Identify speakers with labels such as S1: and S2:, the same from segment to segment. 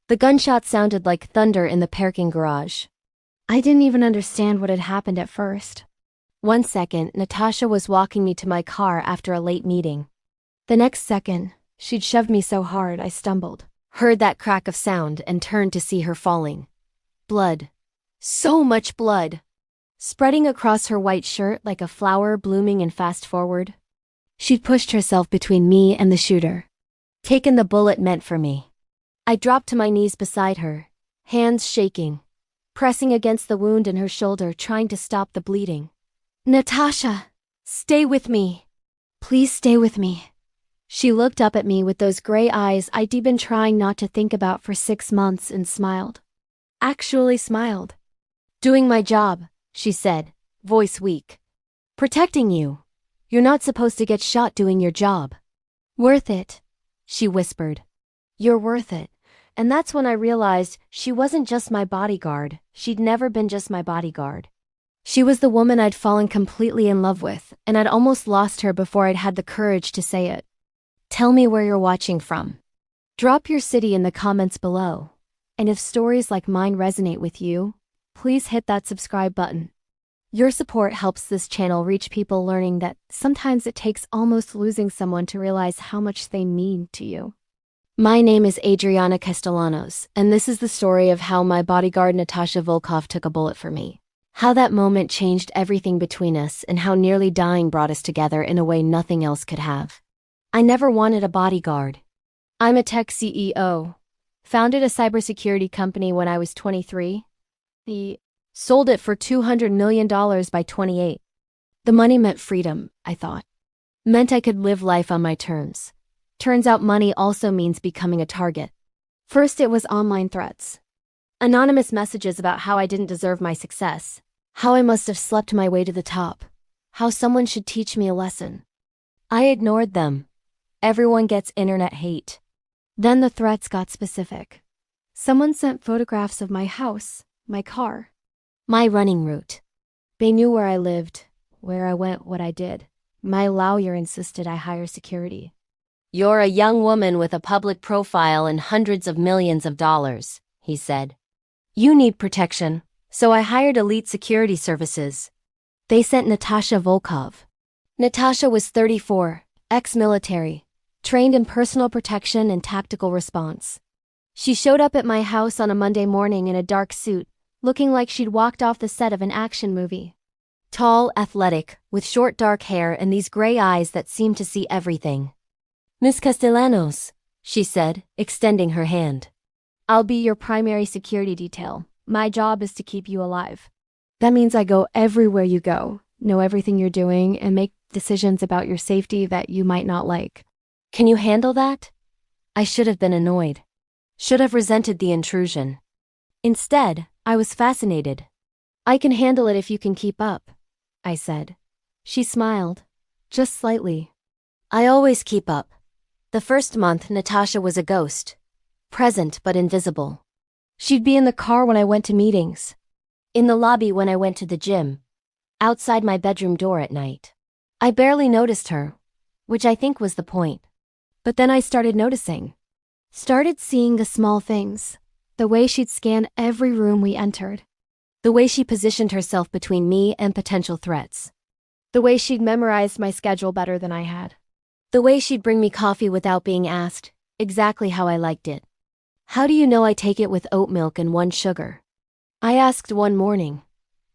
S1: The gunshot sounded like thunder in the parking garage. I didn't even understand what had happened at first. 1 second, Natasha was walking me to my car after a late meeting. The next second, she'd shoved me so hard I stumbled, heard that crack of sound, and turned to see her falling. Blood. So much blood. Spreading across her white shirt like a flower blooming in fast forward. She'd pushed herself between me and the shooter. Taken the bullet meant for me. I dropped to my knees beside her, hands shaking, pressing against the wound in her shoulder, trying to stop the bleeding. Natasha, stay with me. Please stay with me. She looked up at me with those gray eyes I'd been trying not to think about for 6 months and smiled. Actually smiled. Doing my job, she said, voice weak. Protecting you. You're not supposed to get shot doing your job. Worth it, she whispered. You're worth it. And that's when I realized she wasn't just my bodyguard. She'd never been just my bodyguard. She was the woman I'd fallen completely in love with, and I'd almost lost her before I'd had the courage to say it. Tell me where you're watching from. Drop your city in the comments below. And if stories like mine resonate with you, please hit that subscribe button. Your support helps this channel reach people learning that sometimes it takes almost losing someone to realize how much they mean to you. My name is Adriana Castellanos, and this is the story of how my bodyguard Natasha Volkov took a bullet for me. How that moment changed everything between us, and how nearly dying brought us together in a way nothing else could have. I never wanted a bodyguard. I'm a tech CEO. Founded a cybersecurity company when I was 23. Sold it for $200 million by 28. The money meant freedom, I thought. Meant I could live life on my terms. Turns out money also means becoming a target. First it was online threats. Anonymous messages about how I didn't deserve my success. How I must have slept my way to the top. How someone should teach me a lesson. I ignored them. Everyone gets internet hate. Then the threats got specific. Someone sent photographs of my house, my car, my running route. They knew where I lived, where I went, what I did. My lawyer insisted I hire security. You're a young woman with a public profile and hundreds of millions of dollars, he said. You need protection, so I hired elite security services. They sent Natasha Volkov. Natasha was 34, ex-military, trained in personal protection and tactical response. She showed up at my house on a Monday morning in a dark suit, looking like she'd walked off the set of an action movie. Tall, athletic, with short dark hair and these gray eyes that seemed to see everything. Miss Castellanos, she said, extending her hand. I'll be your primary security detail. My job is to keep you alive. That means I go everywhere you go, know everything you're doing, and make decisions about your safety that you might not like. Can you handle that? I should have been annoyed. Should have resented the intrusion. Instead, I was fascinated. I can handle it if you can keep up, I said. She smiled, just slightly. I always keep up. The first month, Natasha was a ghost. Present but invisible. She'd be in the car when I went to meetings. In the lobby when I went to the gym. Outside my bedroom door at night. I barely noticed her, which I think was the point. But then I started noticing. Started seeing the small things. The way she'd scan every room we entered. The way she positioned herself between me and potential threats. The way she'd memorized my schedule better than I had. The way she'd bring me coffee without being asked, exactly how I liked it. How do you know I take it with oat milk and 1 sugar? I asked one morning.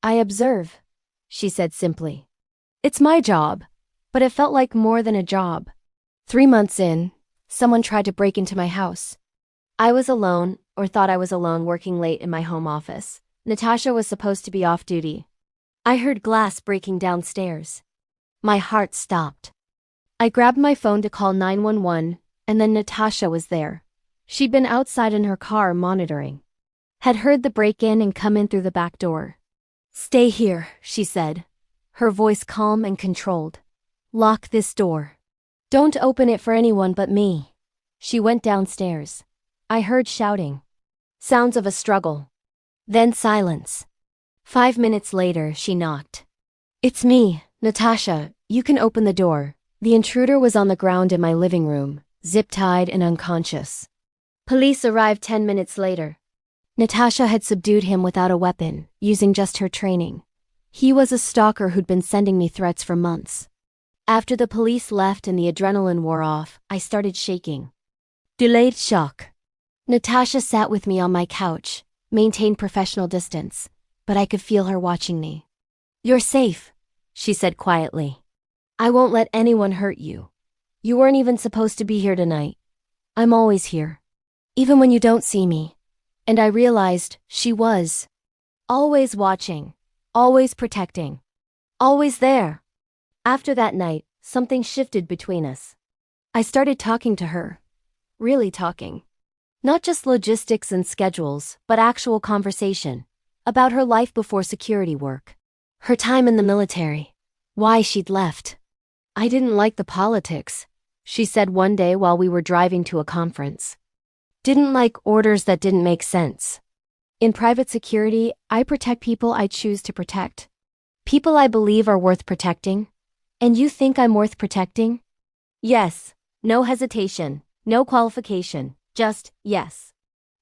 S1: I observe, she said simply. It's my job, but it felt like more than a job. 3 months in, someone tried to break into my house. I was alone, or thought I was alone, working late in my home office. Natasha was supposed to be off duty. I heard glass breaking downstairs. My heart stopped. I grabbed my phone to call 911, and then Natasha was there. She'd been outside in her car monitoring. Had heard the break-in and come in through the back door. Stay here, she said, her voice calm and controlled. Lock this door. Don't open it for anyone but me. She went downstairs. I heard shouting. Sounds of a struggle. Then silence. 5 minutes later, she knocked. It's me, Natasha. You can open the door. The intruder was on the ground in my living room, zip-tied and unconscious. Police arrived 10 minutes later. Natasha had subdued him without a weapon, using just her training. He was a stalker who'd been sending me threats for months. After the police left and the adrenaline wore off, I started shaking. Delayed shock. Natasha sat with me on my couch, maintained professional distance, but I could feel her watching me. "You're safe," she said quietly. "I won't let anyone hurt you. You weren't even supposed to be here tonight. I'm always here. Even when you don't see me." And I realized she was. Always watching. Always protecting. Always there. After that night, something shifted between us. I started talking to her. Really talking. Not just logistics and schedules, but actual conversation. About her life before security work. Her time in the military. Why she'd left. "I didn't like the politics," she said one day while we were driving to a conference. "Didn't like orders that didn't make sense. In private security, I protect people I choose to protect. People I believe are worth protecting. And you think I'm worth protecting?" Yes. No hesitation. No qualification. Just, yes.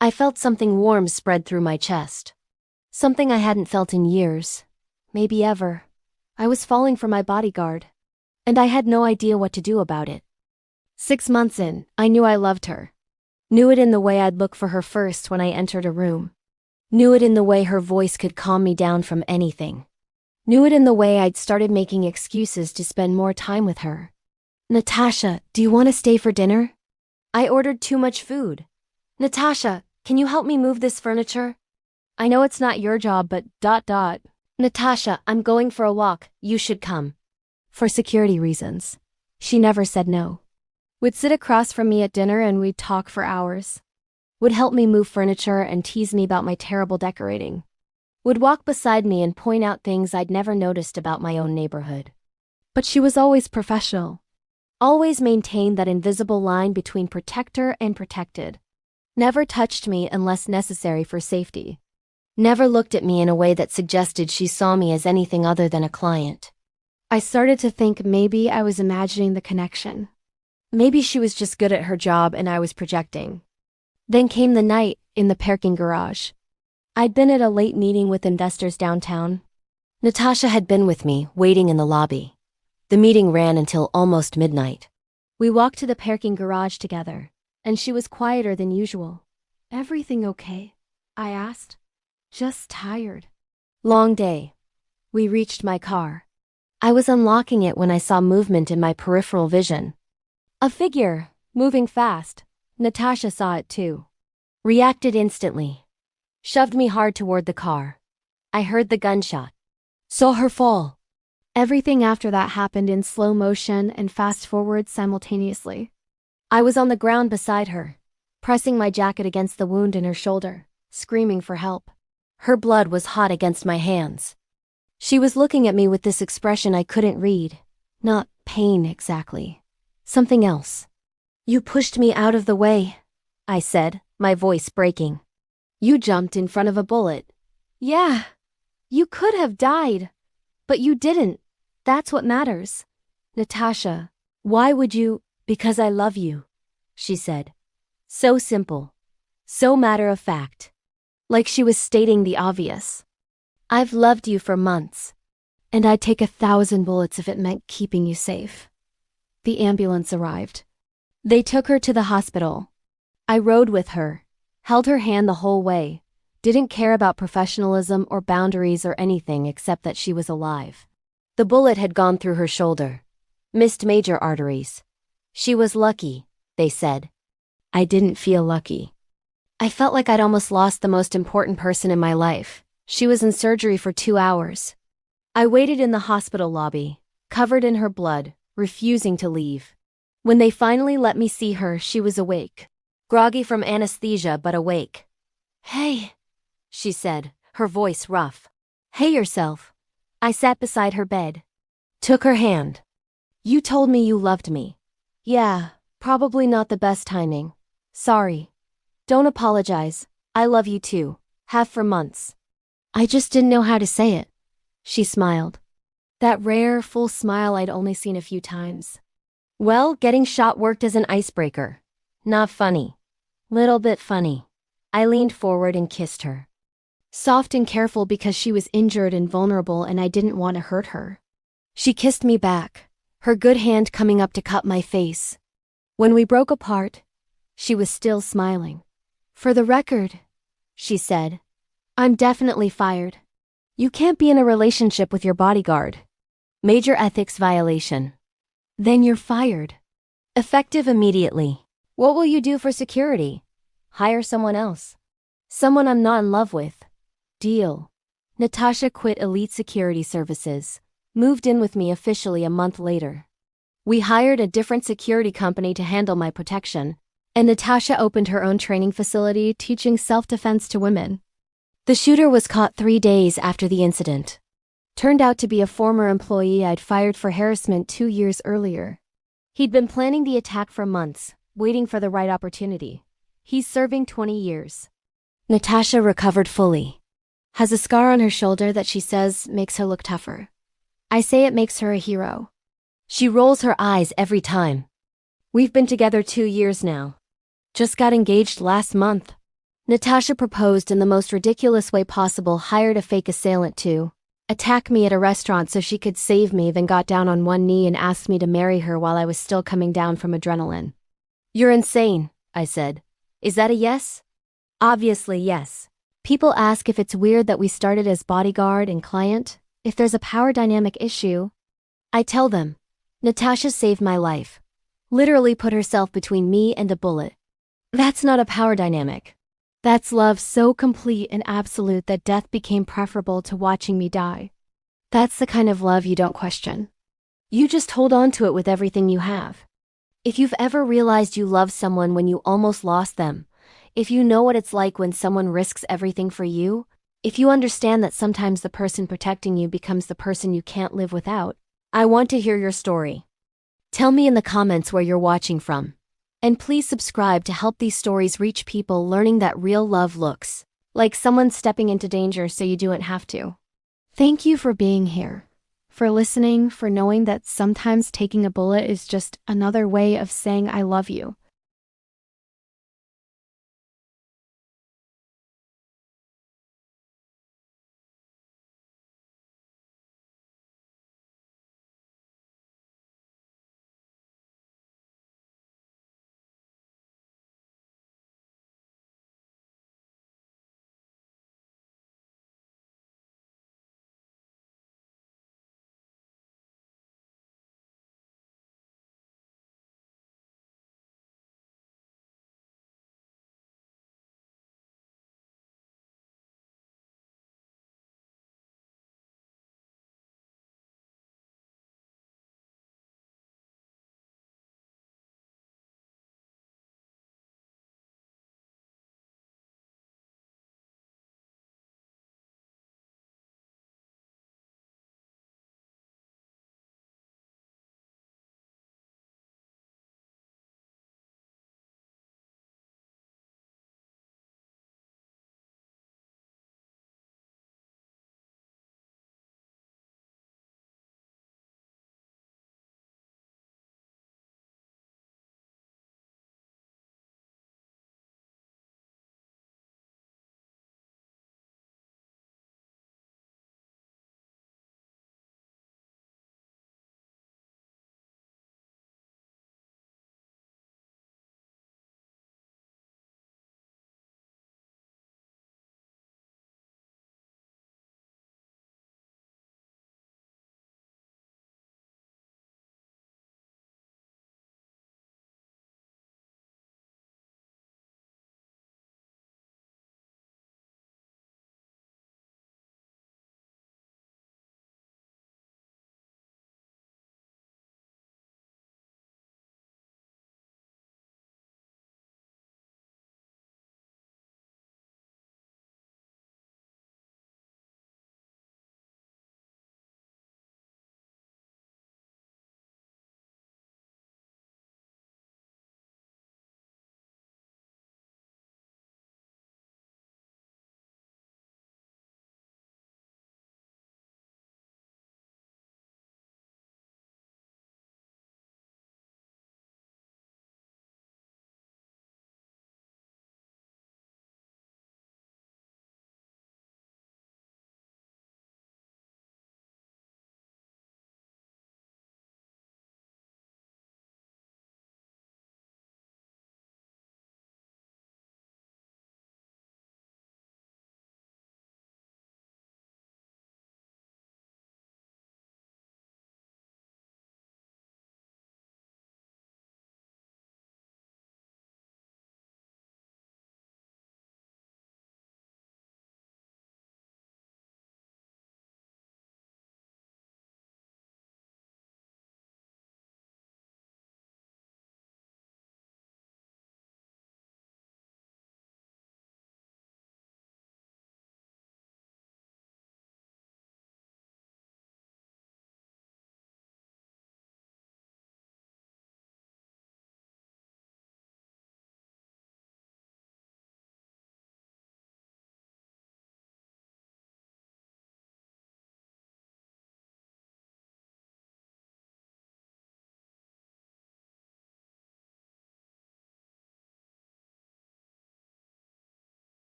S1: I felt something warm spread through my chest. Something I hadn't felt in years. Maybe ever. I was falling for my bodyguard. And I had no idea what to do about it. 6 months in, I knew I loved her. Knew it in the way I'd look for her first when I entered a room. Knew it in the way her voice could calm me down from anything. Knew it in the way I'd started making excuses to spend more time with her. "Natasha, do you want to stay for dinner? I ordered too much food. Natasha, can you help me move this furniture? I know it's not your job, but ... Natasha, I'm going for a walk, you should come." For security reasons. She never said no. Would sit across from me at dinner and we'd talk for hours. Would help me move furniture and tease me about my terrible decorating. Would walk beside me and point out things I'd never noticed about my own neighborhood. But she was always professional. Always maintained that invisible line between protector and protected. Never touched me unless necessary for safety. Never looked at me in a way that suggested she saw me as anything other than a client. I started to think maybe I was imagining the connection. Maybe she was just good at her job and I was projecting. Then came the night in the parking garage. I'd been at a late meeting with investors downtown. Natasha had been with me, waiting in the lobby. The meeting ran until almost midnight. We walked to the parking garage together, and she was quieter than usual. "Everything okay?" I asked. "Just tired." Long day. We reached my car. I was unlocking it when I saw movement in my peripheral vision. A figure, moving fast. Natasha saw it too. Reacted instantly. Shoved me hard toward the car. I heard the gunshot. Saw her fall. Everything after that happened in slow motion and fast forward simultaneously. I was on the ground beside her, pressing my jacket against the wound in her shoulder, screaming for help. Her blood was hot against my hands. She was looking at me with this expression I couldn't read. Not pain exactly. Something else. "You pushed me out of the way," I said, my voice breaking. "You jumped in front of a bullet." "Yeah. You could have died. But you didn't. That's what matters." "Natasha, why would you?" "Because I love you," she said. So simple. So matter of fact. Like she was stating the obvious. "I've loved you for months. And I'd take 1,000 bullets if it meant keeping you safe." The ambulance arrived. They took her to the hospital. I rode with her, held her hand the whole way, didn't care about professionalism or boundaries or anything except that she was alive. The bullet had gone through her shoulder. Missed major arteries. She was lucky, they said. I didn't feel lucky. I felt like I'd almost lost the most important person in my life. She was in surgery for 2 hours. I waited in the hospital lobby, covered in her blood, refusing to leave. When they finally let me see her, she was awake. Groggy from anesthesia, but awake. "Hey," she said, her voice rough. "Hey yourself." I sat beside her bed. Took her hand. "You told me you loved me." "Yeah, probably not the best timing. Sorry. Don't apologize. I love you too. Have for months." I just didn't know how to say it. She smiled. That rare, full smile I'd only seen a few times. "Well, getting shot worked as an icebreaker. Not funny." Little bit funny. I leaned forward and kissed her. Soft and careful because she was injured and vulnerable and I didn't want to hurt her. She kissed me back, her good hand coming up to cup my face. When we broke apart, she was still smiling. For the record, she said, I'm definitely fired. You can't be in a relationship with your bodyguard. Major ethics violation. Then you're fired. Effective immediately. What will you do for security? Hire someone else. Someone I'm not in love with. Deal. Natasha quit Elite Security Services, moved in with me officially a month later. We hired a different security company to handle my protection, and Natasha opened her own training facility teaching self-defense to women. The shooter was caught 3 days after the incident. Turned out to be a former employee I'd fired for harassment 2 years earlier. He'd been planning the attack for months, waiting for the right opportunity. He's serving 20 years. Natasha recovered fully. Has a scar on her shoulder that she says makes her look tougher. I say it makes her a hero. She rolls her eyes every time. We've been together 2 years now. Just got engaged last month. Natasha proposed in the most ridiculous way possible, hired a fake assailant to attack me at a restaurant so she could save me, then got down on one knee and asked me to marry her while I was still coming down from adrenaline. You're insane, I said. Is that a yes? Obviously yes. People ask if it's weird that we started as bodyguard and client, if there's a power dynamic issue. I tell them, Natasha saved my life. Literally put herself between me and a bullet. That's not a power dynamic. That's love so complete and absolute that death became preferable to watching me die. That's the kind of love you don't question. You just hold on to it with everything you have. If you've ever realized you love someone when you almost lost them, if you know what it's like when someone risks everything for you, if you understand that sometimes the person protecting you becomes the person you can't live without, I want to hear your story. Tell me in the comments where you're watching from. And please subscribe to help these stories reach people learning that real love looks like someone stepping into danger so you don't have to. Thank you for being here, for listening, for knowing that sometimes taking a bullet is just another way of saying I love you.